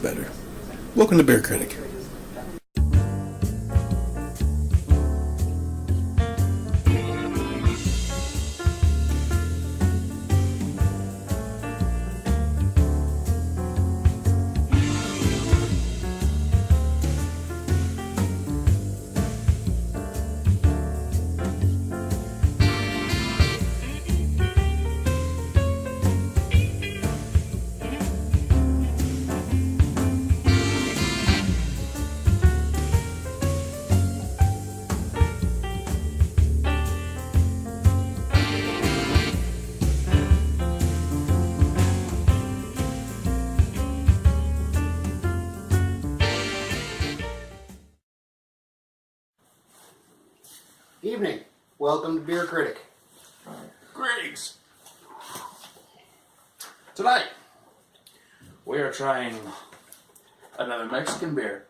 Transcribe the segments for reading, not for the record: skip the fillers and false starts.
better. Welcome to Bierkritik. Evening. Welcome to Bierkritik. Greetings! Tonight, we are trying another Mexican beer.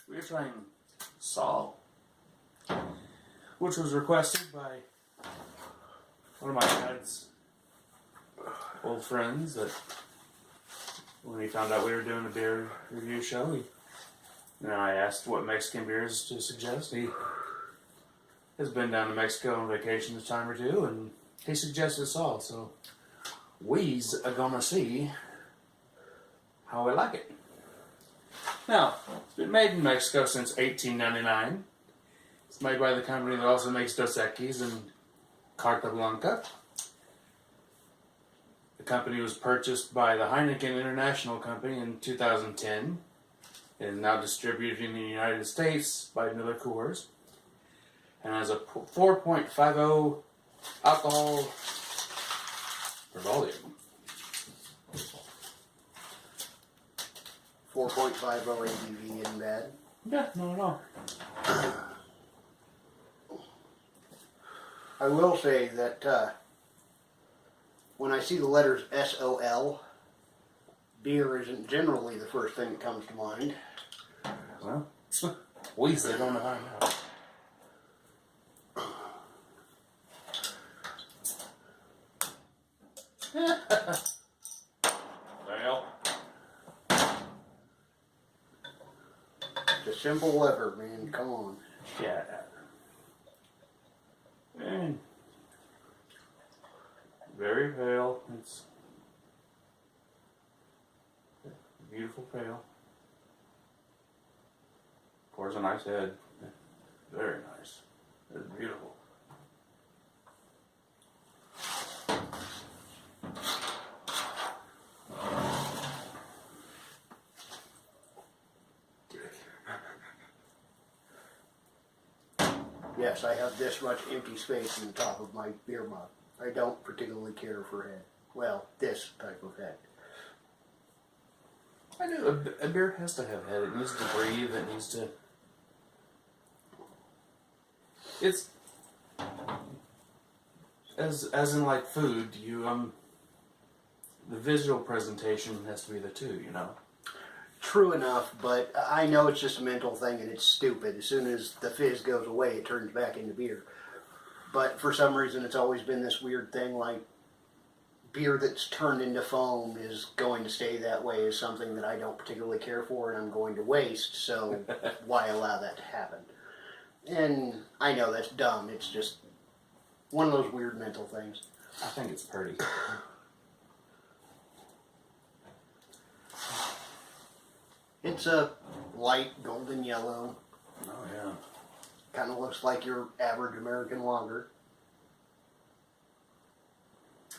We are trying Sol, which was requested by one of my dad's old friends that when he found out we were doing a beer review show, I asked what Mexican beers to suggest. He has been down to Mexico on vacation this time or two, and he suggested Sol, so we's are gonna see how we like it. Now, it's been made in Mexico since 1899. It's made by the company that also makes Dos Equis and Carta Blanca. The company was purchased by the Heineken International Company in 2010 and is now distributed in the United States by Miller Coors, and has a 4.50 alcohol per volume. 4.50 ABV isn't bad. Yeah, no. I will say that when I see the letters SOL, beer isn't generally the first thing that comes to mind. Well, we's are gonna find out. Well, It's a simple letter, man. Come on. yeah. And very pale. It's beautiful pale. Pours a nice head. Very nice. It's beautiful. Yes, I have this much empty space in the top of my beer mug. I don't particularly care for head. Well, this type of head. I know a beer has to have head. It needs to breathe. It needs to. It's as in like food. The visual presentation has to be the two. True enough, but I know it's just a mental thing and it's stupid. As soon as the fizz goes away, it turns back into beer. But for some reason, it's always been this weird thing like beer that's turned into foam is going to stay that way is something that I don't particularly care for and I'm going to waste, so why allow that to happen? And I know that's dumb. It's just one of those weird mental things. I think it's pretty. It's a light golden yellow. Oh yeah. Kind of looks like your average American lager.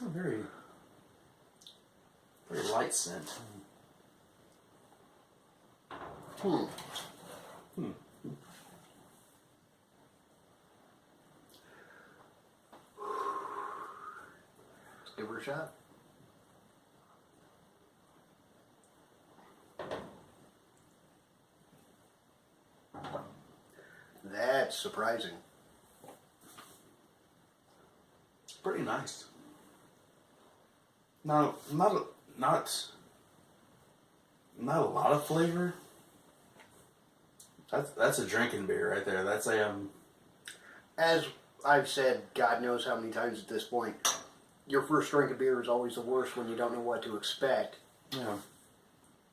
Oh, very light scent. Hmm. Let's give her a shot. That's surprising. It's pretty nice. No, not a lot of flavor. That's a drinking beer right there. That's a As I've said, God knows how many times at this point, your first drink of beer is always the worst when you don't know what to expect. Yeah.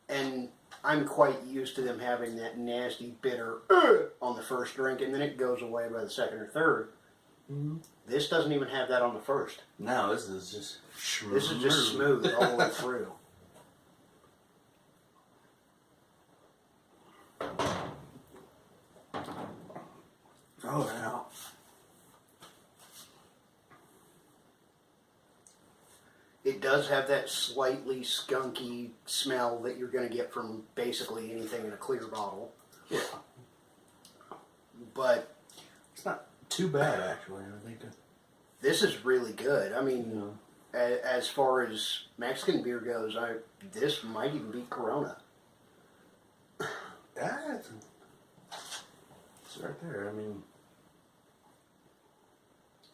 And I'm quite used to them having that nasty bitter on the first drink, and then it goes away by the second or third. Mm-hmm. This doesn't even have that on the first. No, this is just This is just smooth all the way through. Oh, yeah. It does have that slightly skunky smell that you're going to get from basically anything in a clear bottle. Yeah. But It's not too bad, actually. I think. this is really good. I mean, as far as Mexican beer goes, this might even beat Corona. Yeah, it's right there. I mean,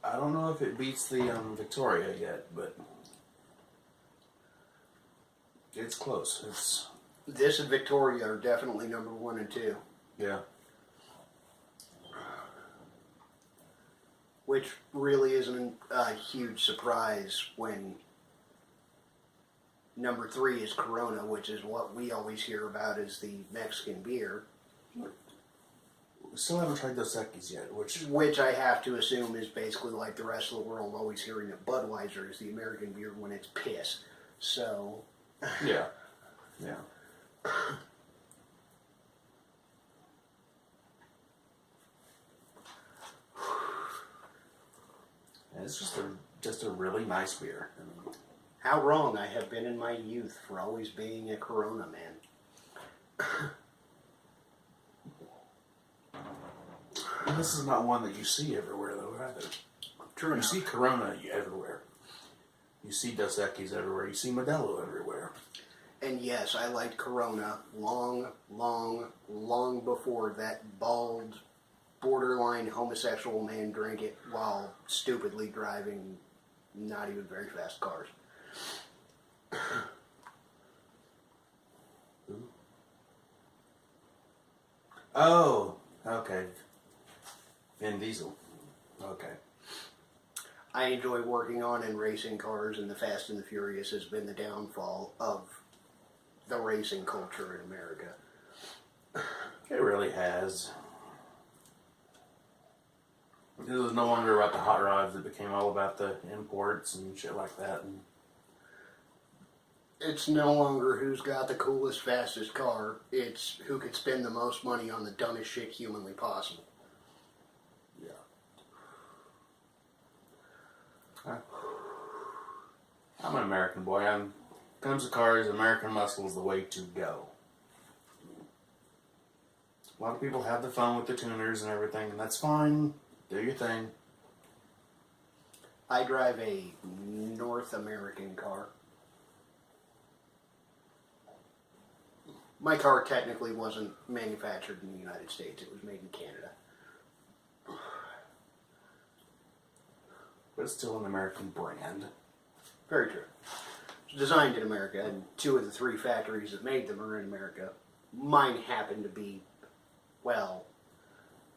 I don't know if it beats the Victoria yet, but it's close. It's This and Victoria are definitely number 1 and 2. yeah. Which really isn't a huge surprise when number 3 is Corona, which is what we always hear about as the Mexican beer. We still haven't tried Dos Equis yet, Which I have to assume is basically like the rest of the world always hearing that Budweiser is the American beer when it's piss. So, yeah, yeah. And it's just a really nice beer. I mean, how wrong I have been in my youth for always being a Corona man. and this is not one that you see everywhere, though, either. True You enough. see Corona everywhere. You see Dos Equis everywhere. You see Modelo everywhere. And yes, I liked Corona long, long, long before that bald, borderline homosexual man drank it while stupidly driving not even very fast cars. Oh, okay. Vin Diesel. Okay. I enjoy working on and racing cars, and the Fast and the Furious has been the downfall of the racing culture in America. It really has. It was no longer about the hot rods. It became all about the imports and shit like that. And It's no longer who's got the coolest, fastest car. It's who could spend the most money on the dumbest shit humanly possible. yeah. I'm an American boy. When it comes to cars, American muscle is the way to go. A lot of people have the fun with the tuners and everything, and that's fine. Do your thing. I drive a North American car. My car technically wasn't manufactured in the United States. It was made in Canada. But it's still an American brand. Very true. It's designed in America, and 2 of the 3 factories that made them are in America. Mine happened to be, well,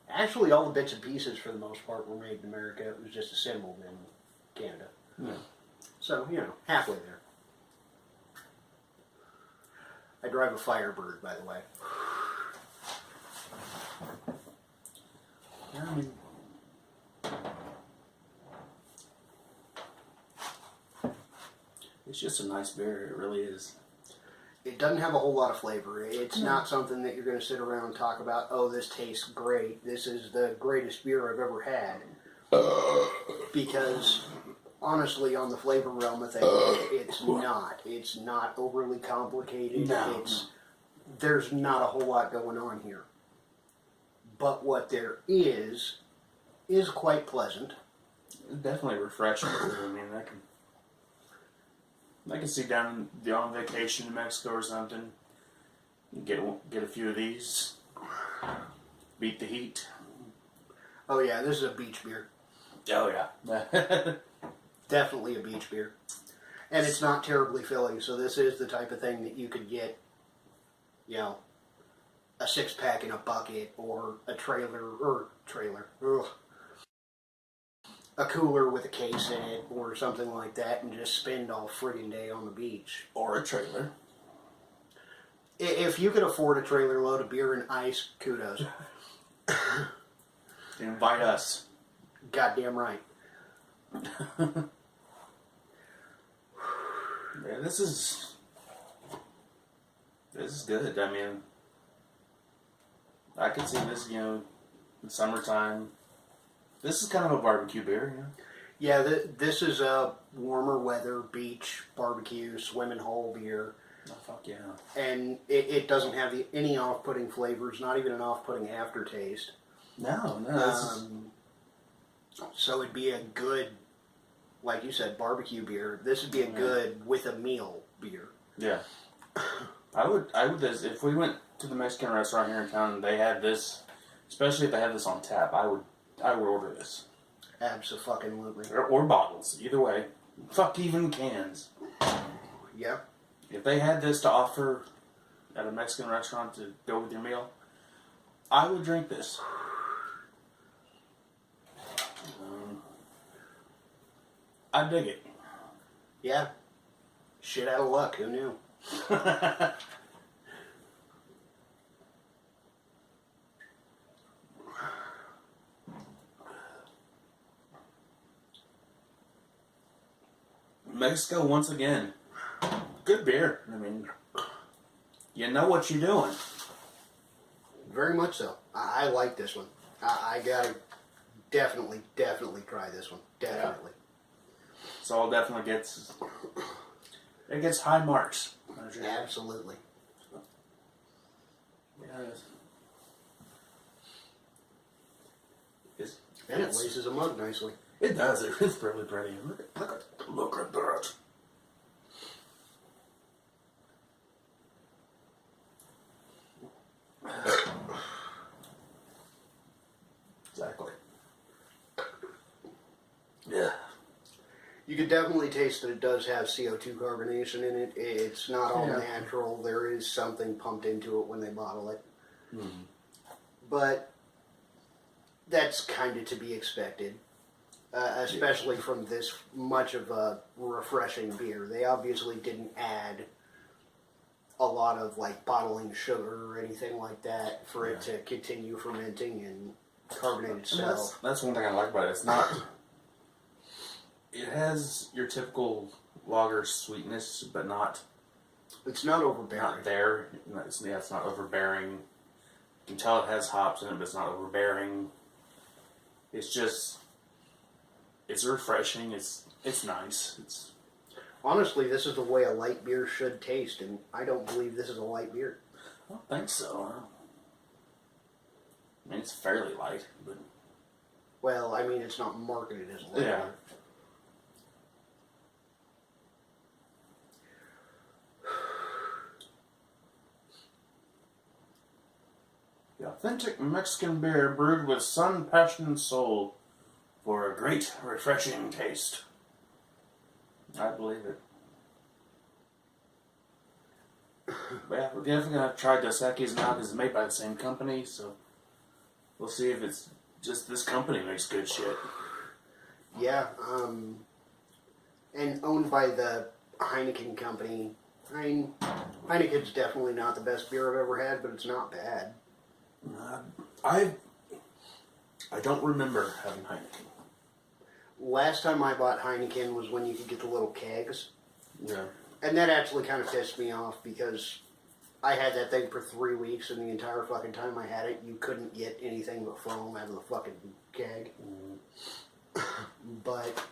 actually all the bits and pieces for the most part were made in America. It was just assembled in Canada. Yeah. So, halfway there. I drive a Firebird, by the way. Yeah, I mean, it's just a nice beer. It really is. It doesn't have a whole lot of flavor. It's not something that you're going to sit around and talk about, oh, this tastes great. This is the greatest beer I've ever had. Because, honestly, on the flavor realm of things, it's not. It's not overly complicated. No. There's not a whole lot going on here. But what there is quite pleasant. It's definitely refreshing. I mean, I can see down on vacation in Mexico or something. Get a few of these. Beat the heat. Oh yeah, this is a beach beer. Oh yeah. Definitely a beach beer. And it's not terribly filling, so this is the type of thing that you could get, a 6-pack in a bucket, or a a cooler with a case in it, or something like that, and just spend all friggin' day on the beach. Or a trailer. If you could afford a trailer load of beer and ice, kudos. Invite us. Goddamn right. Yeah, this is good. I mean, I can see this, in summertime. This is kind of a barbecue beer, Yeah, this is a warmer weather beach barbecue swimming hole beer. Oh, fuck yeah. And it doesn't have any off-putting flavors, not even an off-putting aftertaste. No. So it'd be a good, like you said, barbecue beer. This would be a good with a meal beer. Yeah. I would if we went to the Mexican restaurant here in town and they had this, especially if they had this on tap, I would order this. Abso-fucking-lutely. Or bottles, either way. Fuck, even cans. Yeah. If they had this to offer at a Mexican restaurant to go with your meal, I would drink this. I dig it. Yeah. Shit out of luck. Who knew? Mexico once again. Good beer. I mean, you know what you're doing. Very much so. I like this one. I gotta definitely try this one. Definitely. So it definitely gets high marks. Absolutely. Yeah. And it laces a mug nicely. It does. It's really pretty. Look at that. Exactly. Yeah. You could definitely taste that it does have CO2 carbonation in it. It's not all natural. There is something pumped into it when they bottle it. Mm-hmm. But that's kind of to be expected, especially from this much of a refreshing beer. They obviously didn't add a lot of like bottling sugar or anything like that for it to continue fermenting and carbonate itself. That's one thing I like about it. It's not. It has your typical lager sweetness, but not. It's not overbearing. Not there. It's not overbearing. You can tell it has hops in it, but it's not overbearing. It's just. It's refreshing. It's nice. It's. Honestly, this is the way a light beer should taste, and I don't believe this is a light beer. I don't think so. I mean, it's fairly light, but. Well, I mean, it's not marketed as a light beer. The authentic Mexican beer brewed with sun, passion, and soul for a great, refreshing taste. I believe it. But yeah, we're definitely going to try Dos Equis now because it's made by the same company, so we'll see if it's just this company makes good shit. Yeah, and owned by the Heineken company. I mean, Heineken's definitely not the best beer I've ever had, but it's not bad. I don't remember having Heineken. Last time I bought Heineken was when you could get the little kegs. Yeah. And that actually kind of pissed me off because I had that thing for 3 weeks, and the entire fucking time I had it, you couldn't get anything but foam out of the fucking keg. But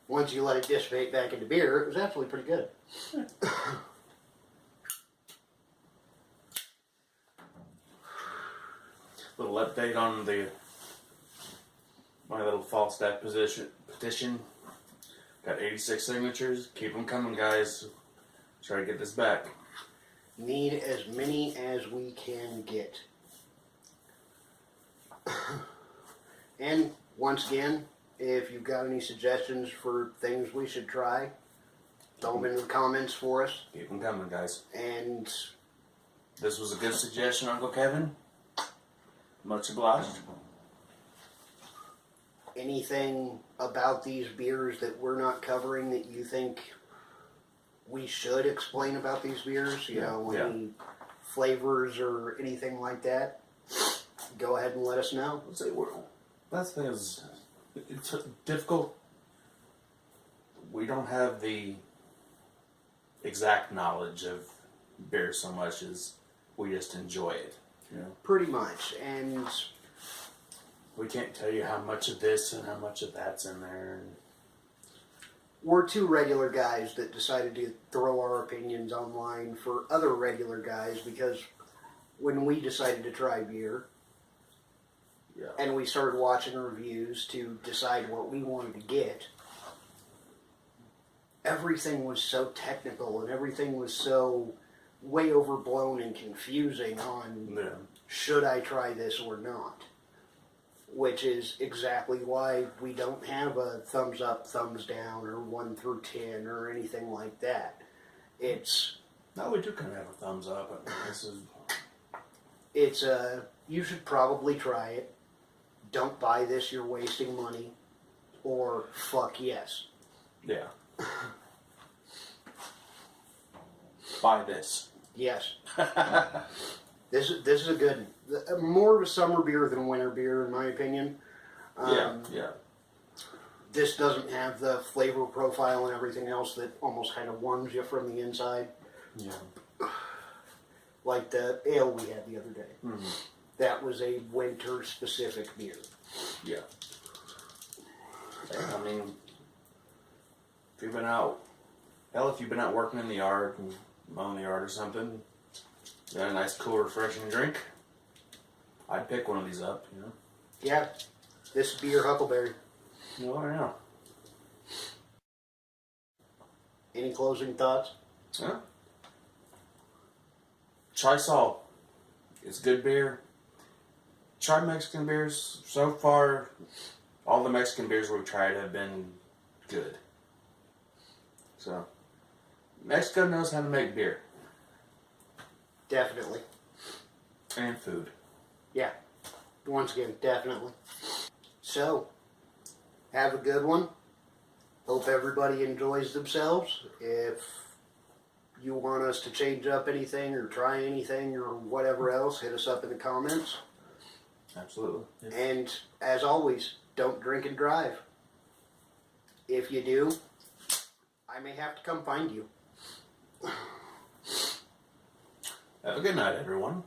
once you let it dissipate back into beer, it was actually pretty good. Little update on my little fall stack petition. Got 86 signatures. Keep them coming, guys. Try to get this back. Need as many as we can get. And once again, if you've got any suggestions for things we should try, throw them in the comments for us. Keep them coming, guys. And this was a good suggestion, Uncle Kevin. Much obliged. anything about these beers that we're not covering that you think we should explain about these beers, you know, Yeah. any flavors or anything like that, go ahead and let us know. Let's say that's the thing is, it's difficult. We don't have the exact knowledge of beer so much as we just enjoy it. You know? Pretty much, and We can't tell you how much of this and how much of that's in there. we're two regular guys that decided to throw our opinions online for other regular guys because when we decided to try beer Yeah. and we started watching reviews to decide what we wanted to get, everything was so technical and everything was so way overblown and confusing on Yeah. should I try this or not? Which is exactly why we don't have a thumbs up, thumbs down, or 1 through 10 or anything like that. No, we do kind of have a thumbs up. I mean, this is You should probably try it. Don't buy this, you're wasting money. Or fuck yes. yeah. Buy this. Yes. This is a good, more of a summer beer than winter beer in my opinion. Yeah. This doesn't have the flavor profile and everything else that almost kind of warms you from the inside, Yeah. like the ale we had the other day. Mm-hmm. That was a winter specific beer. Yeah. I mean, if you've been out working in the yard and mowing the yard or something, got a nice, cool, refreshing drink, I'd pick one of these up, you know. Yeah, this would be your Huckleberry. Oh, yeah. Any closing thoughts? Yeah. Try Sol. It's good beer. Try Mexican beers. So far, all the Mexican beers we've tried have been good. So, Mexico knows how to make beer. Definitely. And food. Yeah. Once again, definitely. So, have a good one. Hope everybody enjoys themselves. If you want us to change up anything or try anything or whatever else, hit us up in the comments. Absolutely. Yeah. And as always, don't drink and drive. If you do, I may have to come find you. Have a good night, everyone.